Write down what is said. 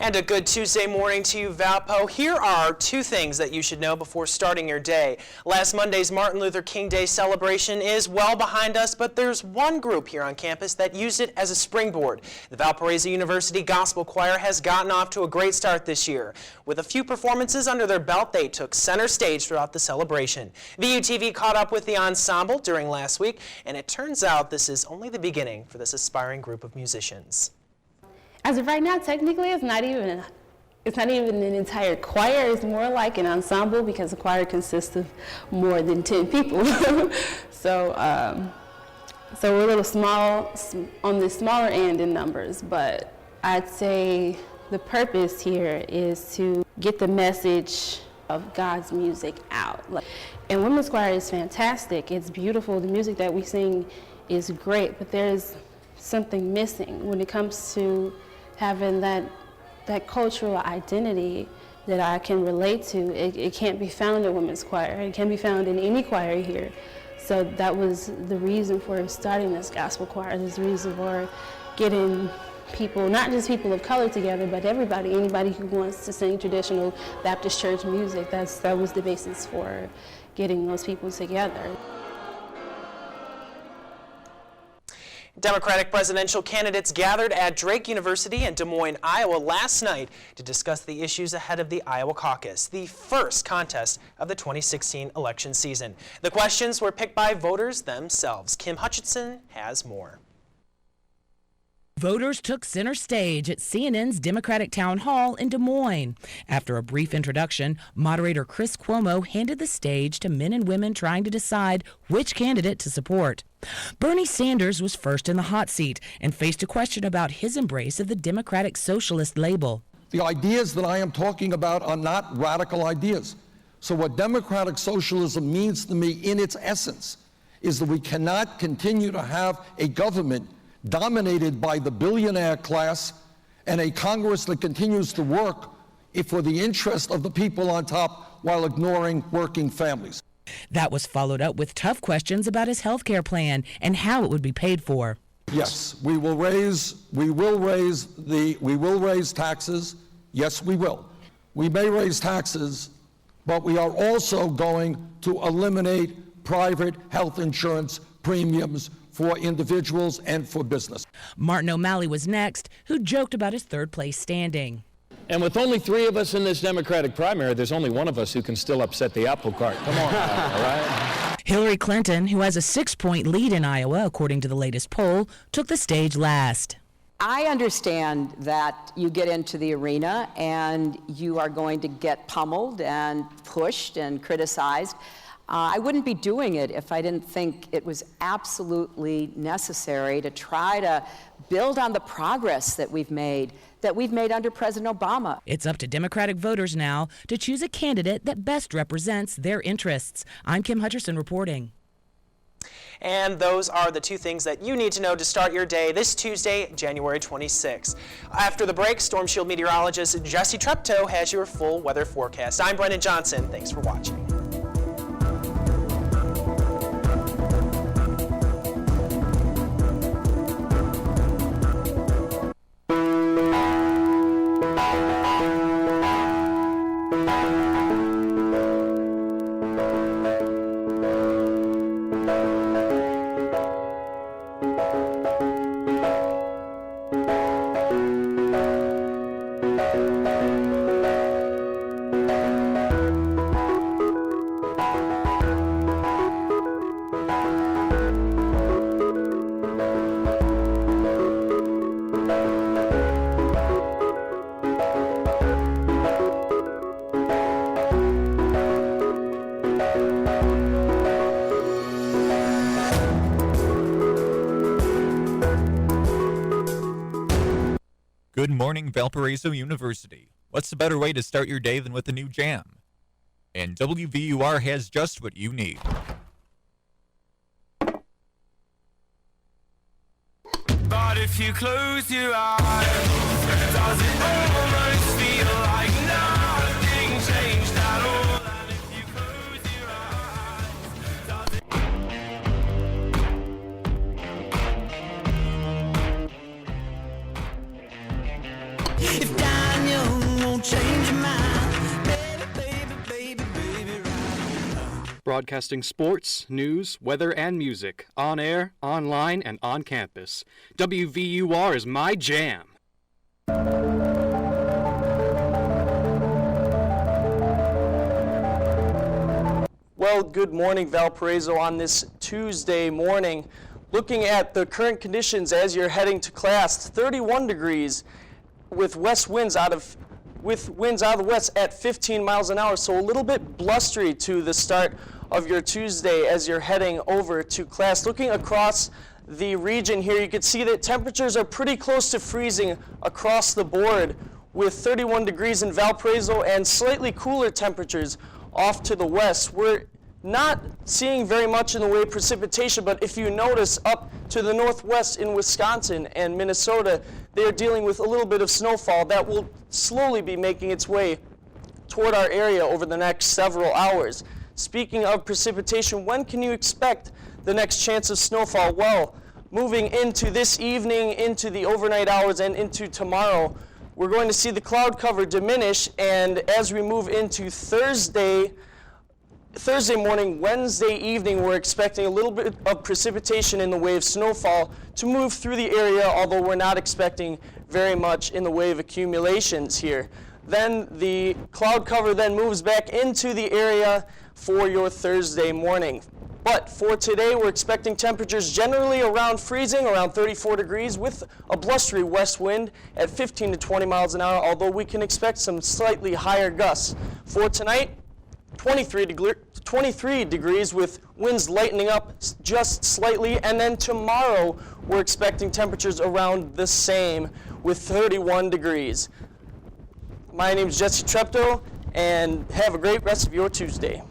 And a good Tuesday morning to you, Valpo. Here are two things that you should know before starting your day. Last Monday's Martin Luther King Day celebration is well behind us, but there's one group here on campus that used it as a springboard. The Valparaiso University Gospel Choir has gotten off to a great start this year. With a few performances under their belt, they took center stage throughout the celebration. VUTV caught up with the ensemble during last week, and it turns out this is only the beginning for this aspiring group of musicians. As of right now, technically, it's not even an entire choir. It's more like an ensemble because the choir consists of more than 10 people. So we're a little small, on the smaller end in numbers, but I'd say the purpose here is to get the message of God's music out. And women's choir is fantastic. It's beautiful. The music that we sing is great, but there's something missing when it comes to having that cultural identity that I can relate to. It can't be found in women's choir. It can't be found in any choir here. So that was the reason for starting this gospel choir. There's the reason for getting people, not just people of color together, but everybody, anybody who wants to sing traditional Baptist church music. That was the basis for getting those people together. Democratic presidential candidates gathered at Drake University in Des Moines, Iowa last night to discuss the issues ahead of the Iowa caucus, the first contest of the 2016 election season. The questions were picked by voters themselves. Kim Hutchinson has more. Voters took center stage at CNN's Democratic Town Hall in Des Moines. After a brief introduction, moderator Chris Cuomo handed the stage to men and women trying to decide which candidate to support. Bernie Sanders was first in the hot seat and faced a question about his embrace of the Democratic Socialist label. The ideas that I am talking about are not radical ideas. So what democratic socialism means to me in its essence is that we cannot continue to have a government dominated by the billionaire class and a Congress that continues to work for the interest of the people on top while ignoring working families. That was followed up with tough questions about his health care plan and how it would be paid for. Yes, we will raise taxes. Yes, we will. We may raise taxes, but we are also going to eliminate private health insurance premiums for individuals and for business. Martin O'Malley was next, who joked about his third place standing. And with only 3 of us in this Democratic primary, there's only one of us who can still upset the apple cart. Come on, all right? Hillary Clinton, who has a 6-point lead in Iowa, according to the latest poll, took the stage last. I understand that you get into the arena and you are going to get pummeled and pushed and criticized. I wouldn't be doing it if I didn't think it was absolutely necessary to try to build on the progress that we've made under President Obama. It's up to Democratic voters now to choose a candidate that best represents their interests. I'm Kim Hutcherson reporting. And those are the two things that you need to know to start your day this Tuesday, January 26th. After the break, Storm Shield meteorologist Jesse Treptow has your full weather forecast. I'm Brendan Johnson. Thanks for watching. Good morning, Valparaiso University. What's a better way to start your day than with a new jam? And WVUR has just what you need. But if you close your eyes, does it almost feel like nothing changed at all? And if you close your eyes, does it... If Daniel broadcasting sports, news, weather, and music, on air, online, and on campus. WVUR is my jam. Well, good morning, Valparaiso, on this Tuesday morning. Looking at the current conditions as you're heading to class, 31 degrees with winds out of the west at 15 miles an hour, so a little bit blustery to the start of your Tuesday as you're heading over to class. Looking across the region here, you can see that temperatures are pretty close to freezing across the board, with 31 degrees in Valparaiso and slightly cooler temperatures off to the west. We're not seeing very much in the way of precipitation, but if you notice up to the northwest in Wisconsin and Minnesota, they are dealing with a little bit of snowfall that will slowly be making its way toward our area over the next several hours. Speaking of precipitation, when can you expect the next chance of snowfall? Well, moving into this evening, into the overnight hours, and into tomorrow, we're going to see the cloud cover diminish, and as we move into Thursday morning, Wednesday evening, we're expecting a little bit of precipitation in the way of snowfall to move through the area, although we're not expecting very much in the way of accumulations here. Then the cloud cover then moves back into the area for your Thursday morning. But for today, we're expecting temperatures generally around freezing, around 34 degrees, with a blustery west wind at 15 to 20 miles an hour, although we can expect some slightly higher gusts. For tonight, 23 degrees with winds lightening up just slightly, and then tomorrow we're expecting temperatures around the same with 31 degrees. My name is Jesse Treptow, and have a great rest of your Tuesday.